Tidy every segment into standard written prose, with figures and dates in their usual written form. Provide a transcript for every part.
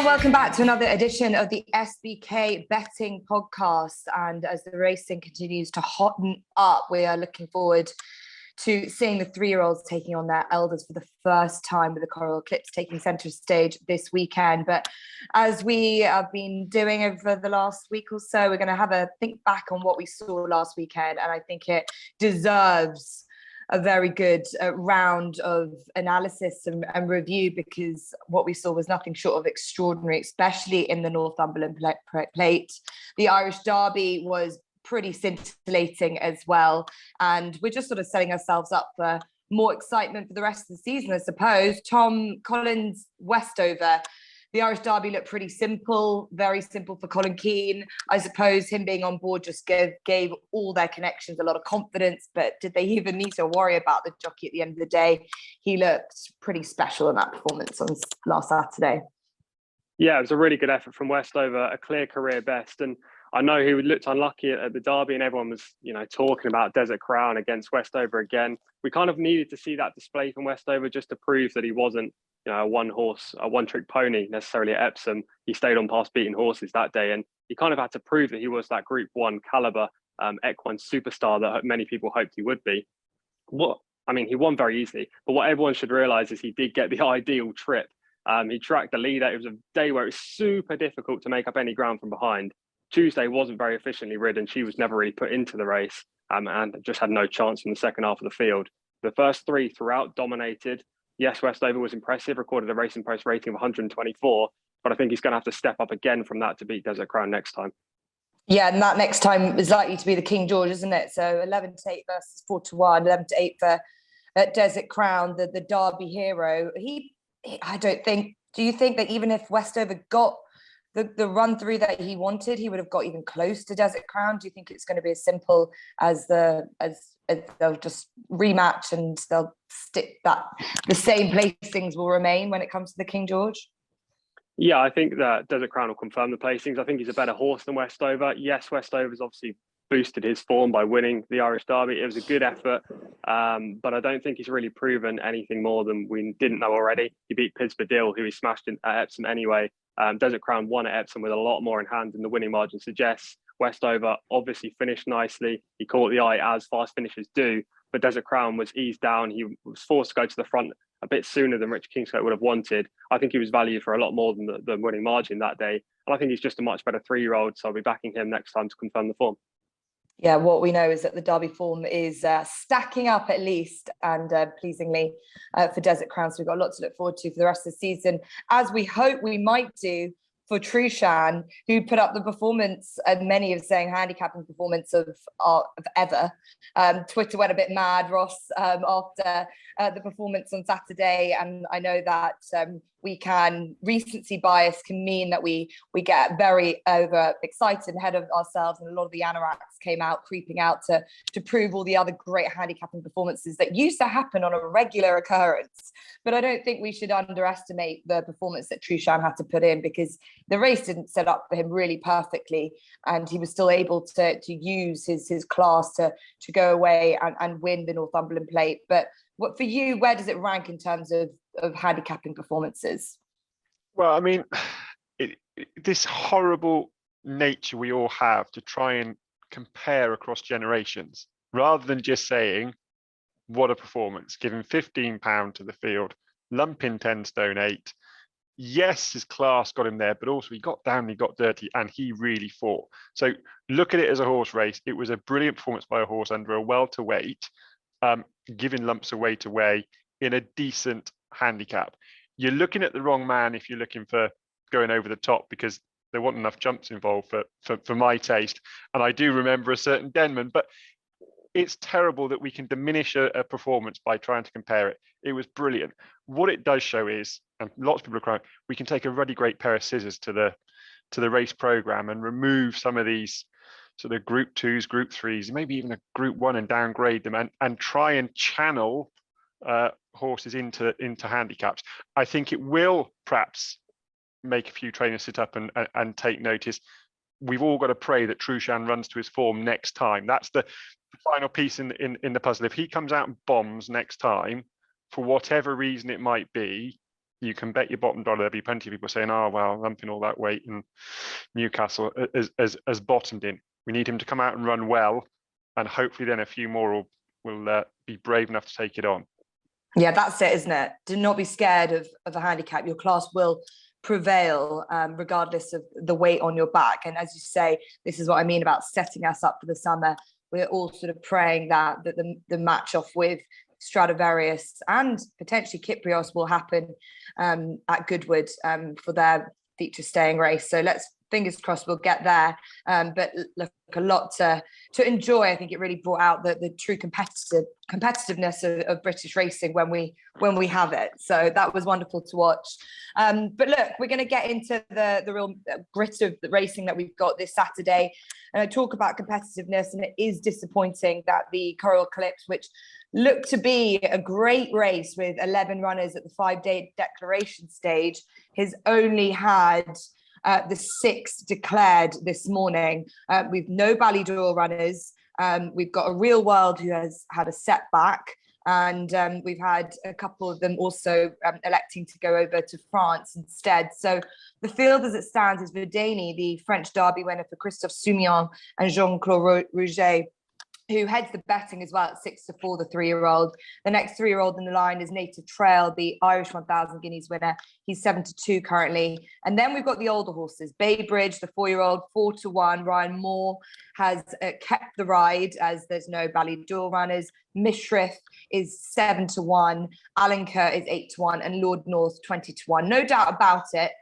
welcome back to another edition of the SBK betting podcast. And as the racing continues to hotten up, we are looking forward to seeing the 3-year-olds taking on their elders for the first time, with the Coral-Eclipse taking centre stage this weekend. But as we have been doing over the last week or so, we're going to have a think back on what we saw last weekend. And I think it deserves a very good round of analysis and review, because what we saw was nothing short of extraordinary, especially in the Northumberland plate. The Irish Derby was pretty scintillating as well. And we're just sort of setting ourselves up for more excitement for the rest of the season, I suppose. Tom, Collins, Westover. The Irish Derby looked pretty simple, very simple for Colin Keane. I suppose him being on board just gave all their connections a lot of confidence, but did they even need to worry about the jockey at the end of the day? He looked pretty special in that performance on last Saturday. Yeah, it was a really good effort from Westover, a clear career best. And I know he looked unlucky at the Derby, and everyone was, talking about Desert Crown against Westover again. We kind of needed to see that display from Westover just to prove that he wasn't, a one-trick pony necessarily at Epsom. He stayed on past beaten horses that day, and he kind of had to prove that he was that Group 1 caliber equine superstar that many people hoped he would be. He won very easily, but what everyone should realise is he did get the ideal trip. He tracked the leader. It was a day where it was super difficult to make up any ground from behind. Tuesday wasn't very efficiently ridden. She was never really put into the race and just had no chance in the second half of the field. The first 3 throughout dominated. Yes, Westover was impressive, recorded a Racing Post rating of 124, but I think he's going to have to step up again from that to beat Desert Crown next time. Yeah, and that next time is likely to be the King George, isn't it? So 11-8 versus 4-1, 11-8 for Desert Crown, the Derby hero. Do you think that even if Westover got the run through that he wanted, he would have got even close to Desert Crown? Do you think it's going to be as simple as they'll just rematch and they'll stick that the same placings will remain when it comes to the King George? Yeah, I think that Desert Crown will confirm the placings. I think he's a better horse than Westover. Yes, Westover's obviously boosted his form by winning the Irish Derby. It was a good effort, but I don't think he's really proven anything more than we didn't know already. He beat Pidsbadil, who he smashed at Epsom anyway. Desert Crown won at Epsom with a lot more in hand than the winning margin suggests. Westover obviously finished nicely. He caught the eye, as fast finishers do, but Desert Crown was eased down. He was forced to go to the front a bit sooner than Rich Kingscote would have wanted. I think he was valued for a lot more than the winning margin that day. And I think he's just a much better 3-year-old, so I'll be backing him next time to confirm the form. Yeah, what we know is that the Derby form is stacking up at least, and pleasingly for Desert Crown. So we've got a lot to look forward to for the rest of the season, as we hope we might do for Trushan, who put up the performance, and many of saying handicapping performance of ever. Twitter went a bit mad, Ross, after the performance on Saturday, and I know that recency bias can mean that we get very over excited ahead of ourselves, and a lot of the anoraks came out creeping out to prove all the other great handicapping performances that used to happen on a regular occurrence. But I don't think we should underestimate the performance that Trushan had to put in, because the race didn't set up for him really perfectly, and he was still able to use his class to go away and win the Northumberland plate. But what for you, where does it rank in terms of handicapping performances? Well, this horrible nature we all have to try and compare across generations, rather than just saying, what a performance, giving £15 to the field, lumping 10 stone 8. Yes, his class got him there, but also he got down, he got dirty, and he really fought. So look at it as a horse race. It was a brilliant performance by a horse under a welterweight, giving lumps of weight away in a decent handicap. You're looking at the wrong man if you're looking for going over the top, because there weren't enough jumps involved for my taste. And I do remember a certain Denman, but it's terrible that we can diminish a performance by trying to compare it. It was brilliant. What it does show is, and lots of people are crying, we can take a really great pair of scissors to the race program and remove some of these sort of Group 2s, Group 3s, maybe even a Group 1, and downgrade them and try and channel horses into handicaps. I think it will perhaps make a few trainers sit up and take notice. We've all got to pray that Trushan runs to his form next time. That's the final piece in the puzzle. If he comes out and bombs next time, for whatever reason it might be, you can bet your bottom dollar there'll be plenty of people saying, oh, well, lumping all that weight and Newcastle has bottomed in. We need him to come out and run well, and hopefully then a few more will be brave enough to take it on. Yeah, that's it, isn't it? Do not be scared of a handicap. Your class will prevail regardless of the weight on your back. And as you say, this is what I mean about setting us up for the summer. We're all sort of praying that the match off with Stradivarius and potentially Kyprios will happen at Goodwood for their feature staying race. So let's fingers crossed we'll get there. But look, a lot to enjoy. I think it really brought out the true competitiveness of British racing when we have it. So that was wonderful to watch. But look, we're going to get into the real grit of the racing that we've got this Saturday. And I talk about competitiveness, and it is disappointing that the Coral-Eclipse, which looked to be a great race with 11 runners at the 5-day declaration stage, has only had the 6 declared this morning. We've no Ballydor runners. We've got a Real World who has had a setback, and we've had a couple of them also electing to go over to France instead. So the field as it stands is Vadeni, the French Derby winner for Christophe Soumillon, and Jean-Claude Rouget, who heads the betting as well at 6-4, the 3-year-old. The next 3-year-old in the line is Native Trail, the Irish 1000 Guineas winner. He's 7-2 currently. And then we've got the older horses. Baybridge, the 4-year-old, 4-1. Ryan Moore has kept the ride as there's no Ballydor runners. Mishriff is 7-1. Alenquer is 8-1. And Lord North, 20-1. No doubt about it.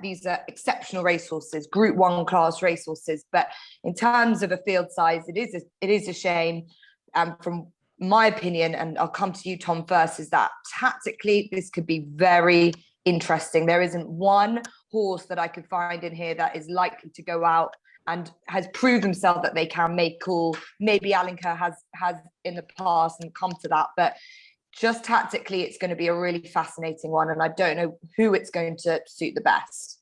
These are exceptional racehorses, Group 1 class racehorses. But in terms of a field size, it is a shame. From my opinion, and I'll come to you, Tom, first, is that tactically this could be very interesting. There isn't one horse that I could find in here that is likely to go out and has proved himself that they can make call. Maybe Alenquer has in the past and come to that, but just tactically, it's going to be a really fascinating one, and I don't know who it's going to suit the best.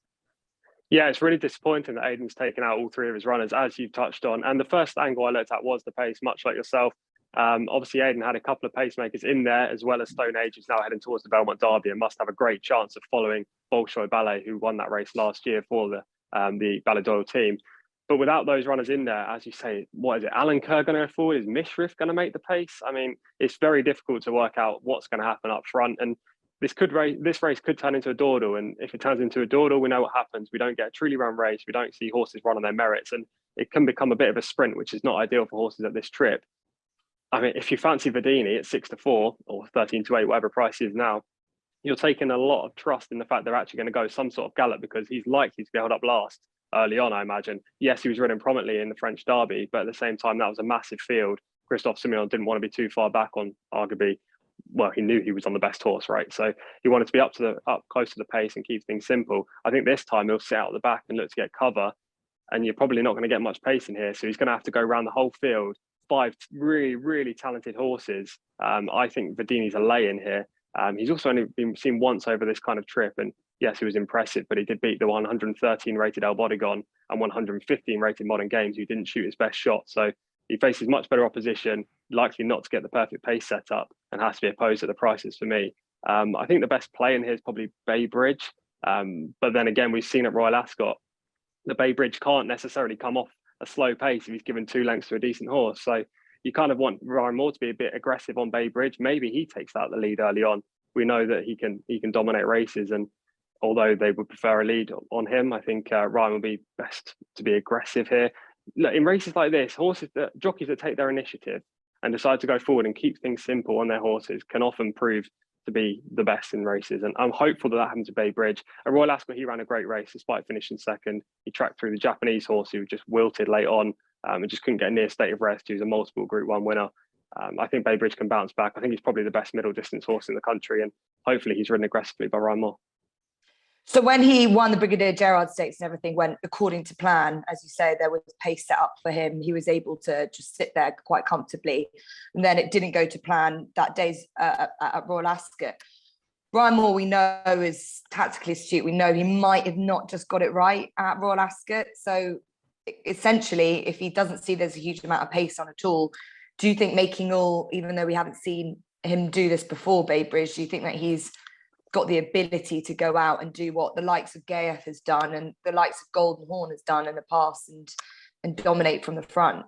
Yeah, it's really disappointing that Aidan's taken out all 3 of his runners, as you've touched on. And the first angle I looked at was the pace, much like yourself. Obviously, Aidan had a couple of pacemakers in there, as well as Stone Age, who's now heading towards the Belmont Derby and must have a great chance of following Bolshoi Ballet, who won that race last year for the Ballydoyle team. But without those runners in there, as you say, what is it? Alenquer going to go forward? Is Mishriff going to make the pace? I mean, it's very difficult to work out what's going to happen up front. And this race could turn into a dawdle. And if it turns into a dawdle, we know what happens. We don't get a truly run race. We don't see horses run on their merits. And it can become a bit of a sprint, which is not ideal for horses at this trip. I mean, if you fancy Vadeni at 6-4 or 13-8, whatever price is now, you're taking a lot of trust in the fact they're actually going to go some sort of gallop, because he's likely to be held up last early on, I imagine. Yes, he was ridden prominently in the French Derby, but at the same time, that was a massive field. Christophe Soumillon didn't want to be too far back on arguably, well, he knew he was on the best horse, right? So he wanted to be up close to the pace and keep things simple. I think this time he'll sit out the back and look to get cover, and you're probably not going to get much pace in here. So he's going to have to go around the whole field. 5 really, really talented horses. I think Vadeni's a lay in here. He's also only been seen once over this kind of trip, and yes, he was impressive, but he did beat the 113 rated El Bodegon and 115 rated Modern Games, who didn't shoot his best shot. So he faces much better opposition, likely not to get the perfect pace set up, and has to be opposed at the prices for me. I think the best play in here is probably Baybridge. But then again, we've seen at Royal Ascot, the Baybridge can't necessarily come off a slow pace if he's given 2 lengths to a decent horse. So you kind of want Ryan Moore to be a bit aggressive on Baybridge. Maybe he takes out the lead early on. We know that he can dominate races, and although they would prefer a lead on him, I think Ryan will be best to be aggressive here. Look, in races like this, jockeys that take their initiative and decide to go forward and keep things simple on their horses can often prove to be the best in races. And I'm hopeful that happened to Baybridge. At Royal Ascot, he ran a great race despite finishing second. He tracked through the Japanese horse who just wilted late on and just couldn't get near state of rest. He was a multiple Group 1 winner. I think Baybridge can bounce back. I think he's probably the best middle distance horse in the country, and hopefully he's ridden aggressively by Ryan Moore. So when he won the Brigadier Gerard Stakes and everything went according to plan, as you say, there was pace set up for him. He was able to just sit there quite comfortably. And then it didn't go to plan that day's at Royal Ascot. Ryan Moore, we know, is tactically astute. We know he might have not just got it right at Royal Ascot. So essentially, if he doesn't see there's a huge amount of pace on at all, do you think making all, even though we haven't seen him do this before Baybridge, do you think that he's got the ability to go out and do what the likes of Gayeth has done and the likes of Golden Horn has done in the past, and dominate from the front.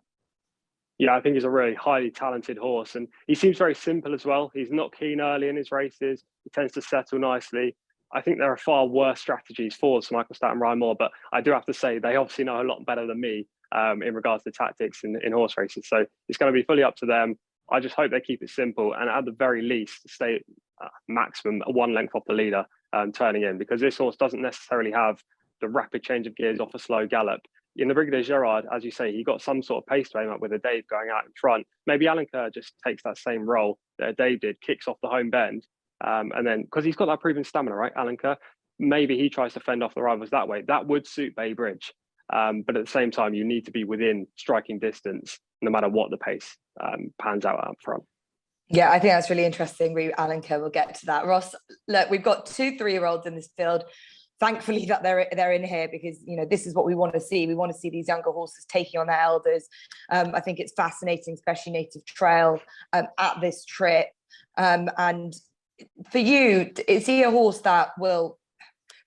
Yeah, I think he's a really highly talented horse, and he seems very simple as well. He's not keen early in his races. He tends to settle nicely. I think there are far worse strategies for Michael Stout and Ryan Moore, but I do have to say they obviously know a lot better than me in regards to tactics in horse races. So it's going to be fully up to them. I just hope they keep it simple and at the very least stay maximum 1 length off the leader turning in, because this horse doesn't necessarily have the rapid change of gears off a slow gallop. In the Brigadier Gerard, as you say, he got some sort of pace to aim up with a Dave going out in front. Maybe Alenquer just takes that same role that Dave did, kicks off the home bend. And then, because he's got that proven stamina, right, Alenquer, maybe he tries to fend off the rivals that way. That would suit Bay Bridge. But at the same time, you need to be within striking distance, no matter what the pace pans out up front. Yeah, I think that's really interesting. Alenquer, we'll get to that. Ross, look, we've got 2 3-year-olds in this field. Thankfully that they're in here, because this is what we want to see. We want to see these younger horses taking on their elders. I think it's fascinating, especially Native Trail at this trip. And for you, is he a horse that will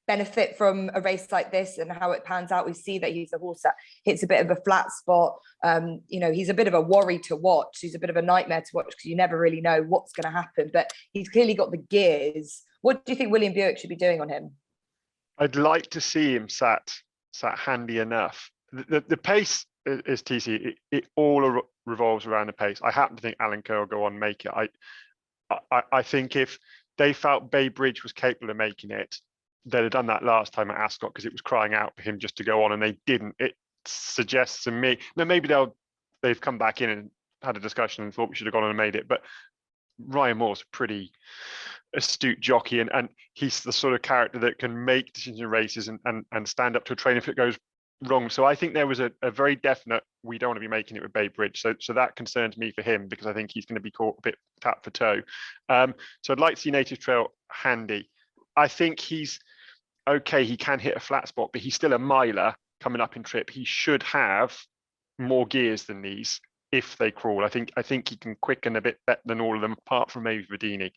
benefit from a race like this and how it pans out? We see that he's a horse that hits a bit of a flat spot. He's a bit of a worry to watch. He's a bit of a nightmare to watch because you never really know what's going to happen. But he's clearly got the gears. What do you think William Buick should be doing on him? I'd like to see him sat handy enough. The pace is TC. It all revolves around the pace. I happen to think Alenquer will go on and make it. I think if they felt Bay Bridge was capable of making it, they'd have done that last time at Ascot, because it was crying out for him just to go on, and they didn't. It suggests to me, now maybe they've come back in and had a discussion and thought we should have gone on and made it, but Ryan Moore's a pretty astute jockey, and he's the sort of character that can make decisions in races and stand up to a train if it goes wrong. So I think there was a very definite, we don't want to be making it with Bay Bridge. So that concerns me for him, because I think he's going to be caught a bit tap for toe. So I'd like to see Native Trail handy. I think he's okay. He can hit a flat spot, but he's still a miler coming up in trip. He should have more gears than these if they crawl. I think he can quicken a bit better than all of them, apart from maybe Vadeni.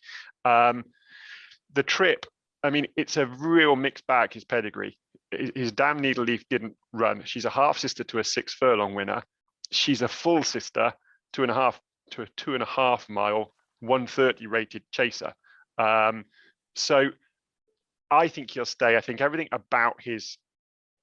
The trip, I mean, it's a real mixed bag, his pedigree. His Damn Needle Leaf didn't run. She's a half sister to a 6 furlong winner. She's a full sister to a 2.5 mile 130 rated chaser. So I think he'll stay. I think everything about his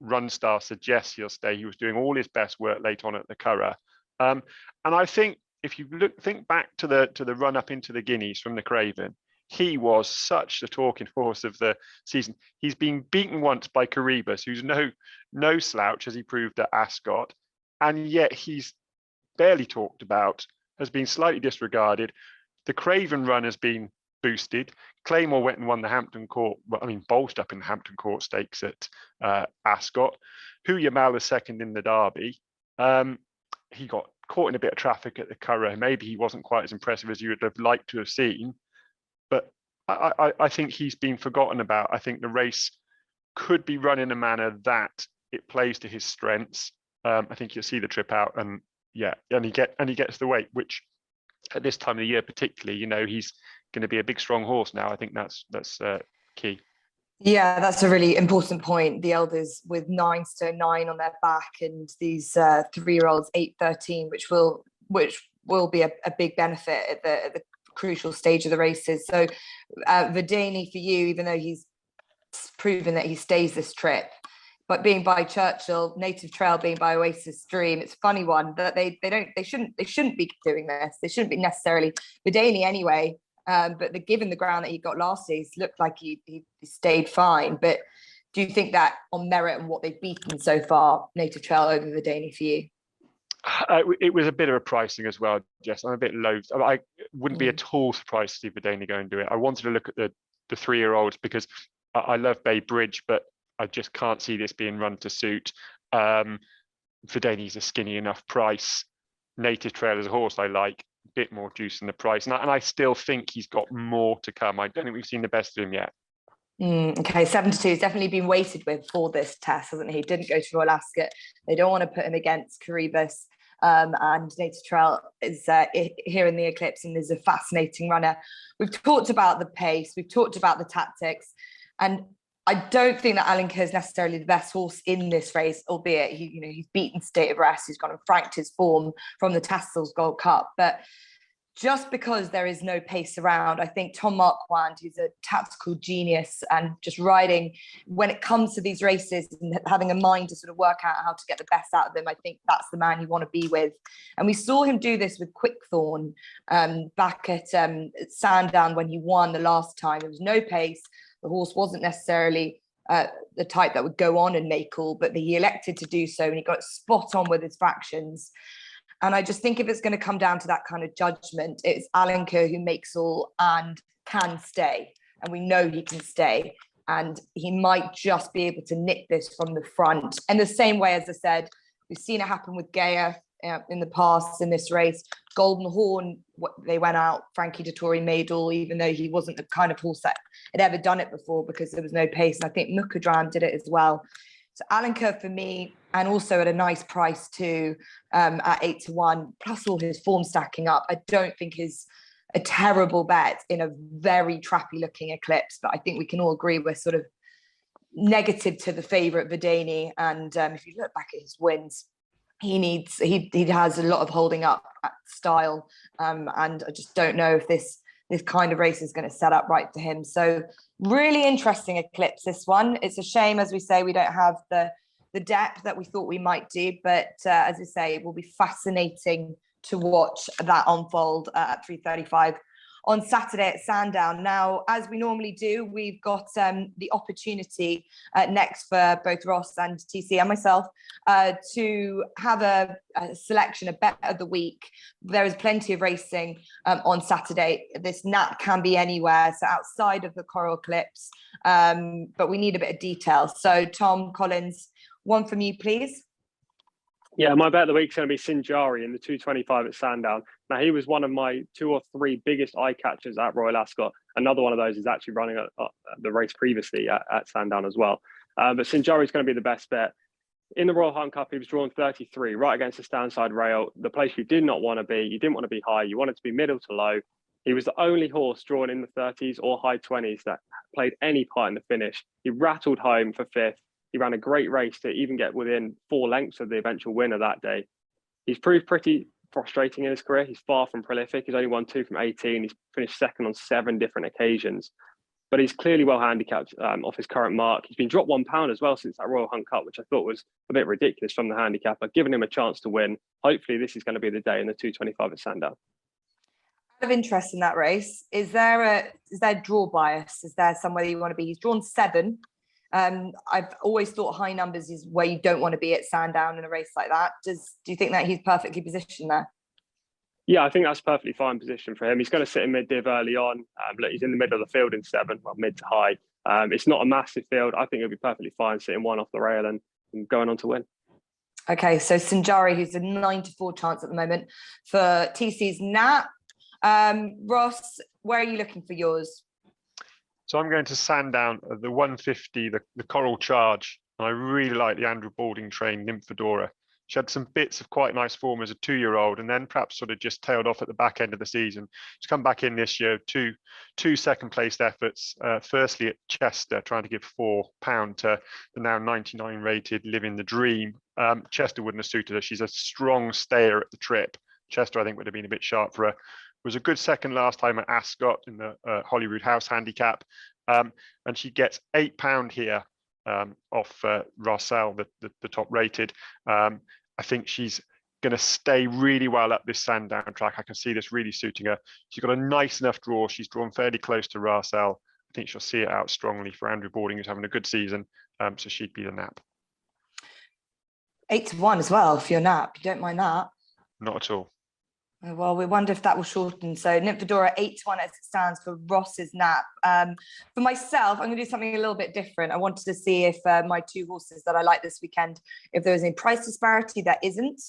run style suggests he'll stay. He was doing all his best work late on at the Curragh. And I think if you think back to the run up into the Guineas from the Craven, he was such the talking horse of the season. He's been beaten once by Caribus, who's no slouch, as he proved at Ascot, and yet he's barely talked about, has been slightly disregarded. The Craven run has been boosted. Claymore went and won the Hampton Court, bulged up in the Hampton Court Stakes at Ascot. Hu Yamal is second in the Derby. He got caught in a bit of traffic at the Curragh. Maybe he wasn't quite as impressive as you would have liked to have seen, but I think he's been forgotten about. I think the race could be run in a manner that it plays to his strengths. I think you'll see the trip out, and he gets the weight, which at this time of the year particularly, he's going to be a big strong horse now. I think that's key. Yeah, that's a really important point. The elders with 9 stone 9 on their back, and these 3-year-olds 8-13, which will be a big benefit at the crucial stage of the races. So Vadeni for you, even though he's proven that he stays this trip, but being by Churchill, Native Trail being by Oasis Dream, it's a funny one that they shouldn't be doing this. They shouldn't be necessarily Vadeni anyway. But given the ground that he got last year, he looked like he stayed fine. But do you think that on merit and what they've beaten so far, Native Trail over Vadeni for you? It was a bit of a pricing as well, Jess. I'm a bit loath. I wouldn't be at all surprised to see Vadeni go and do it. I wanted to look at the 3-year-olds because I love Bay Bridge, but I just can't see this being run to suit. Vadeni's a skinny enough price. Native Trail is a horse I like. Bit more juice in the price, and I still think he's got more to come. I don't think we've seen the best of him yet. Okay, 7-2 has definitely been weighted with for this test, hasn't he? Didn't go to Royal Ascot. They don't want to put him against Caribus. and Native Trail is here in the Eclipse and is a fascinating runner. We've talked about the pace, we've talked about the tactics, and I don't think that Alenquer is necessarily the best horse in this race, albeit he's beaten State of Rest, he's gone and franked his form from the Tassels Gold Cup. But just because there is no pace around, I think Tom Marquand, who's a tactical genius and just riding when it comes to these races and having a mind to sort of work out how to get the best out of them, I think that's the man you want to be with. And we saw him do this with Quickthorn back at Sandown when he won the last time. There was no pace. The horse wasn't necessarily the type that would go on and make all, but he elected to do so, and he got spot on with his fractions. And I just think if it's going to come down to that kind of judgment, it's Alenquer who makes all and can stay. And we know he can stay. And he might just be able to nick this from the front. And the same way, as I said, we've seen it happen with Gaia in the past in this race. Golden Horn, they went out, Frankie Dettori made all, even though he wasn't the kind of horse that had ever done it before because there was no pace. And I think Mukadram did it as well. So Alenquer for me, and also at a nice price too, at 8-1, plus all his form stacking up, I don't think is a terrible bet in a very trappy looking Eclipse. But I think we can all agree we're sort of negative to the favourite Vadeni. And if you look back at his wins, he has a lot of holding up style, and I just don't know if this kind of race is going to set up right for him. So really interesting Eclipse, this one. It's a shame, as we say, we don't have the depth that we thought we might do, but as I say, it will be fascinating to watch that unfold at 3:35 on Saturday at Sandown. Now, as we normally do, we've got the opportunity next for both Ross and TC and myself to have a selection, a bet of the week. There is plenty of racing on Saturday. This nap can be anywhere, so outside of the Coral-Eclipse, but we need a bit of detail. So Tom, Collins, one from you, please. Yeah, my bet of the week is going to be Sinjari in the 225 at Sandown. Now, he was one of my 2 or 3 biggest eye catchers at Royal Ascot. Another one of those is actually running the race previously at Sandown as well. But Sinjari is going to be the best bet. In the Royal Hunt Cup, he was drawn 33, right against the standside rail, the place you did not want to be. You didn't want to be high. You wanted to be middle to low. He was the only horse drawn in the 30s or high 20s that played any part in the finish. He rattled home for 5th. He ran a great race to even get within 4 lengths of the eventual winner that day. He's proved pretty frustrating in his career. He's far from prolific. He's only won 2 from 18. He's finished second on 7 different occasions. But he's clearly well handicapped off his current mark. He's been dropped £1 as well since that Royal Hunt Cup, which I thought was a bit ridiculous from the handicapper, giving him a chance to win. Hopefully this is going to be the day in the 225 at Sandown. Out of interest in that race, is there draw bias? Is there somewhere you want to be? He's drawn 7. I've always thought high numbers is where you don't want to be at Sandown in a race like that. Do you think that he's perfectly positioned there? Yeah, I think that's a perfectly fine position for him. He's going to sit in mid-div early on. Look, he's in the middle of the field in 7, well, mid to high. It's not a massive field. I think he'll be perfectly fine sitting 1 off the rail and going on to win. Okay, so Sinjari, who's a 9-4 chance at the moment for TC's nap. Ross, where are you looking for yours? So I'm going to Sandown, the 150, the Coral Charge. And I really like the Andrew Balding trained Nymphadora. She had some bits of quite nice form as a 2-year-old, and then perhaps sort of just tailed off at the back end of the season. She's come back in this year, two second-placed efforts. Firstly at Chester, trying to give £4 to the now 99 rated Living the Dream. Chester wouldn't have suited her. She's a strong stayer at the trip. Chester, I think, would have been a bit sharp for her. Was a good second last time at Ascot in the Holyrood House handicap, and she gets £8 here off Russell, the top rated. I think she's going to stay really well up this Sandown track. I can see this really suiting her. She's got a nice enough draw. She's drawn fairly close to Russell. I think she'll see it out strongly for Andrew Balding, who's having a good season. So she'd be the nap. 8-1 as well for your nap. You don't mind that? Not at all. Well, we wonder if that will shorten. So Nymphadora 8-1 as it stands for Ross's nap. For myself, I'm going to do something a little bit different. I wanted to see if my 2 horses that I like this weekend, if there was any price disparity. There isn't.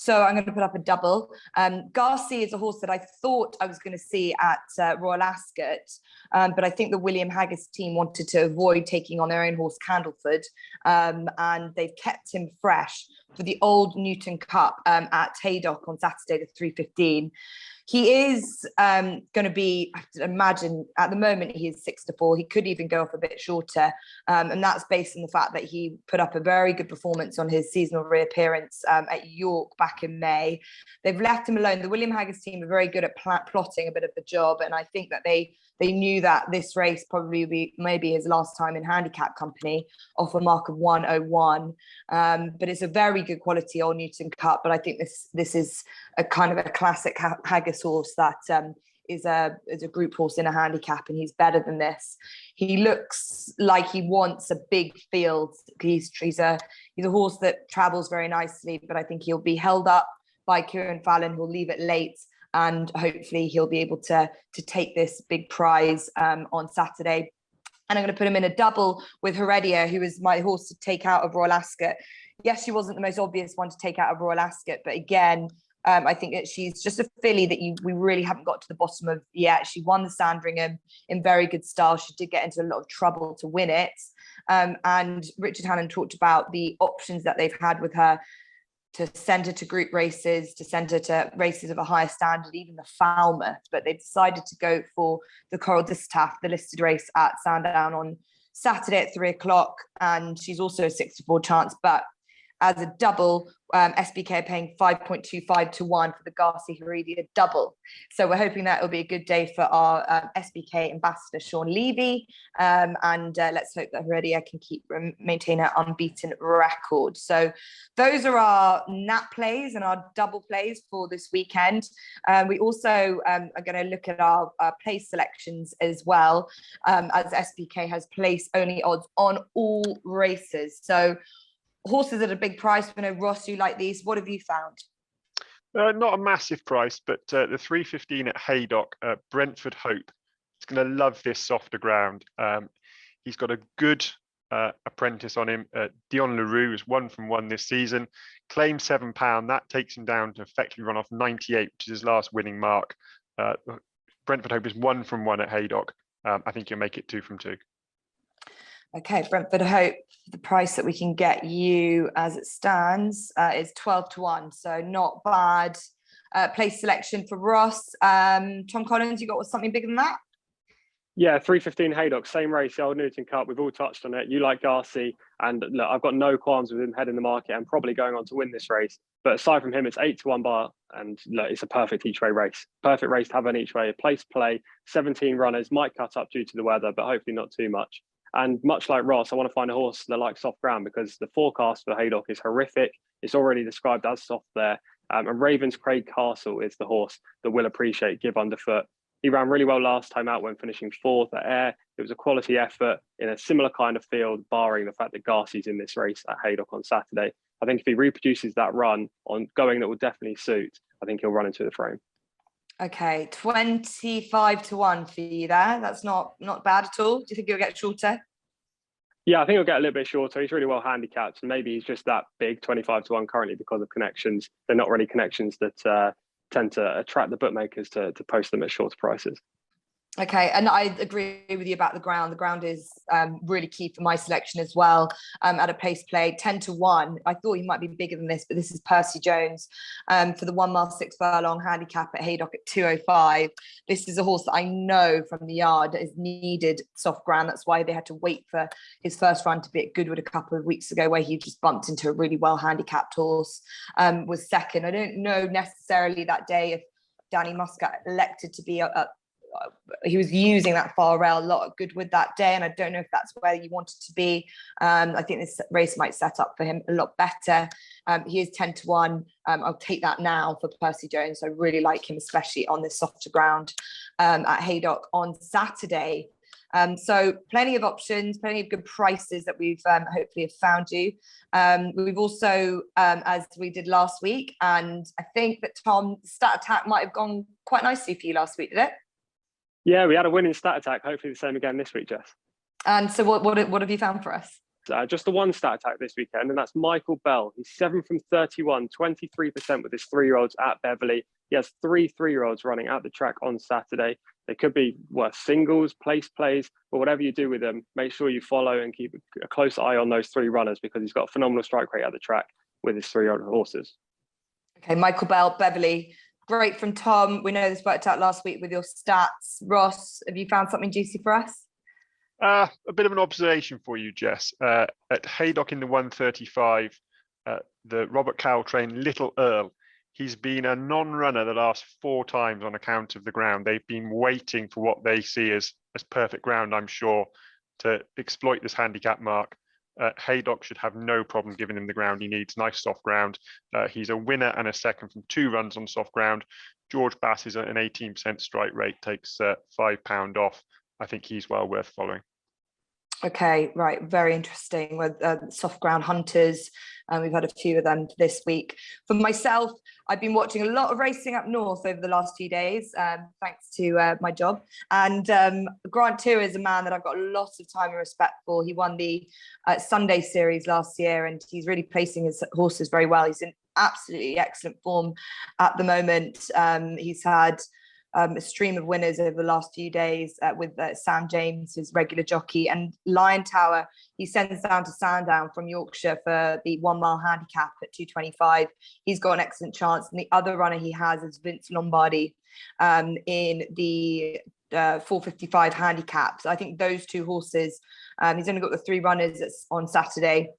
So I'm going to put up a double. Garcia is a horse that I thought I was going to see at Royal Ascot, but I think the William Haggis team wanted to avoid taking on their own horse, Candleford, and they've kept him fresh for the Old Newton Cup at Haydock on Saturday, the 3:15. He is going to be, I have to imagine, at the moment he is 6-4. He could even go off a bit shorter. And that's based on the fact that he put up a very good performance on his seasonal reappearance at York back in May. They've left him alone. The William Haggis team are very good at plotting a bit of the job. And I think that they knew that this race probably would be maybe his last time in handicap company, off a mark of 101. But it's a very good quality Old Newton Cup. But I think this is a kind of a classic Haggis horse that is a group horse in a handicap, and he's better than this. He looks like he wants a big field. He's a horse that travels very nicely, but I think he'll be held up by Kieran Fallon, who'll leave it late, and hopefully he'll be able to take this big prize on Saturday. And I'm going to put him in a double with Heredia, who is my horse to take out of Royal Ascot. Yes, she wasn't the most obvious one to take out of Royal Ascot, but again, I think that she's just a filly that we really haven't got to the bottom of yet. She won the Sandringham in very good style. She did get into a lot of trouble to win it. And Richard Hannon talked about the options that they've had with her, to send her to group races, to send her to races of a higher standard, even the Falmouth. But they decided to go for the Coral-Eclipse, the listed race at Sandown on Saturday at 3:00. And she's also a 6-4 chance, but as a double, SBK are paying 5.25 to 1 for the Garcia Heredia double. So we're hoping that it'll be a good day for our SBK ambassador, Sean Levy. And let's hope that Heredia can maintain her unbeaten record. So those are our nap plays and our double plays for this weekend. We also are going to look at our place selections as well, as SBK has place only odds on all races. So horses at a big price. We know, Ross, you like these. What have you found? Not a massive price, but the 3:15 at Haydock, Brentford Hope. He's going to love this softer ground. He's got a good apprentice on him. Dion LaRue is 1 from 1 this season. Claimed £7. That takes him down to effectively run off 98, which is his last winning mark. Brentford Hope is 1 from 1 at Haydock. I think you'll make it 2 from 2. Okay, Brentford Hope, the price that we can get you as it stands is 12 to 1. So not bad. Place selection for Ross. Tom Collins, you got something bigger than that? Yeah, 3:15 Haydock, same race, the Old Newton Cup. We've all touched on it. You like Garcia, and look, I've got no qualms with him heading the market and probably going on to win this race. But aside from him, it's 8 to 1 bar, and look, it's a perfect each way race. Perfect race to have an each way. A place play, 17 runners, might cut up due to the weather, but hopefully not too much. And much like Ross, I want to find a horse that likes soft ground, because the forecast for Haydock is horrific. It's already described as soft there. And Ravens Craig Castle is the horse that will appreciate give underfoot. He ran really well last time out when finishing 4th at Ayr. It was a quality effort in a similar kind of field, barring the fact that Garcia's in this race at Haydock on Saturday. I think if he reproduces that run on going, that will definitely suit. I think he'll run into the frame. Okay, 25 to 1 for you there. That's not bad at all. Do you think he'll get shorter? Yeah, I think he'll get a little bit shorter. He's really well handicapped, and maybe he's just that big, 25 to 1 currently because of connections. They're not really connections that tend to attract the bookmakers to post them at shorter prices. Okay, and I agree with you about the ground. The ground is really key for my selection as well. At a pace play, 10 to 1. I thought he might be bigger than this, but this is Percy Jones for the 1 mile 6 furlong handicap at Haydock at 205. This is a horse that I know from the yard is needed soft ground. That's why they had to wait for his first run to be at Goodwood a couple of weeks ago, where he just bumped into a really well handicapped horse, was second. I don't know necessarily that day if Danny Muscat elected to be he was using that far rail a lot at Goodwood that day, and I don't know if that's where he wanted to be. I think this race might set up for him a lot better. He is 10 to 1. I'll take that now for Percy Jones. I really like him, especially on this softer ground at Haydock on Saturday. So plenty of options, plenty of good prices that we've hopefully have found you. We've also, as we did last week, and I think that Tom, Stat Attack might have gone quite nicely for you last week, did it? Yeah, we had a winning Stat Attack. Hopefully the same again this week, Jess. And so what have you found for us? Just the one stat attack this weekend, and that's Michael Bell. He's 7 from 31, 23% with his 3-year-olds at Beverley. He has 3 3-year-olds running at the track on Saturday. They could be singles, place plays, but whatever you do with them, make sure you follow and keep a close eye on those 3 runners, because he's got a phenomenal strike rate at the track with his 3-year-old horses. Okay, Michael Bell, Beverley. Great from Tom. We know this worked out last week with your stats. Ross, have you found something juicy for us? A bit of an observation for you, Jess. At Haydock in the 135, the Robert Cowell trained Little Earl. He's been a non-runner the last 4 times on account of the ground. They've been waiting for what they see as perfect ground, I'm sure, to exploit this handicap mark. Haydock should have no problem giving him the ground he needs. Nice soft ground. He's a winner and a second from 2 runs on soft ground. George Bass is an 18% strike rate, takes £5 off. I think he's well worth following. Okay, right. Very interesting with soft ground hunters. We've had a few of them this week. For myself, I've been watching a lot of racing up north over the last few days, thanks to my job. And Grant Tour is a man that I've got lots of time and respect for. He won the Sunday series last year, and he's really placing his horses very well. He's in absolutely excellent form at the moment. He's had a stream of winners over the last few days with Sam James, his regular jockey, and Lion Tower. He sends down to Sandown from Yorkshire for the 1 mile handicap at 225. He's got an excellent chance. And the other runner he has is Vince Lombardi in the 455 handicaps. I think those 2 horses, he's only got the 3 runners on Saturday.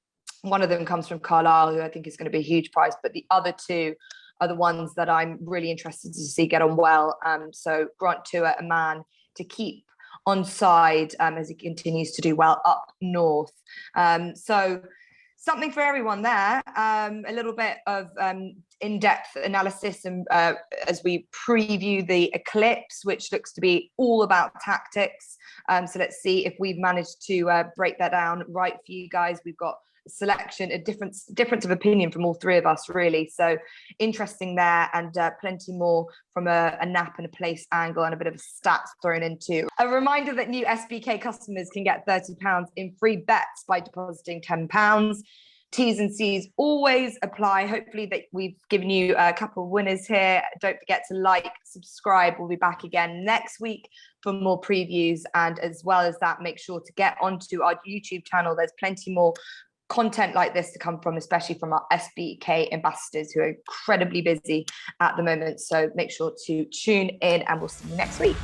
One of them comes from Carlisle, who I think is going to be a huge prize, but the other 2 are the ones that I'm really interested to see get on well. So Grant Tour, a man to keep on side as he continues to do well up north. So something for everyone there. A little bit of in-depth analysis and as we preview the Eclipse, which looks to be all about tactics. So let's see if we've managed to break that down right for you guys. We've got selection, a difference of opinion from all 3 of us, really. So interesting there, and plenty more from a nap and a place angle, and a bit of stats thrown into. A reminder that new SBK customers can get £30 in free bets by depositing £10. T's and C's always apply. Hopefully that we've given you a couple of winners here. Don't forget to like, subscribe. We'll be back again next week for more previews, and as well as that, make sure to get onto our YouTube channel. There's plenty more content like this to come from, especially from our SBK ambassadors, who are incredibly busy at the moment. So make sure to tune in, and we'll see you next week.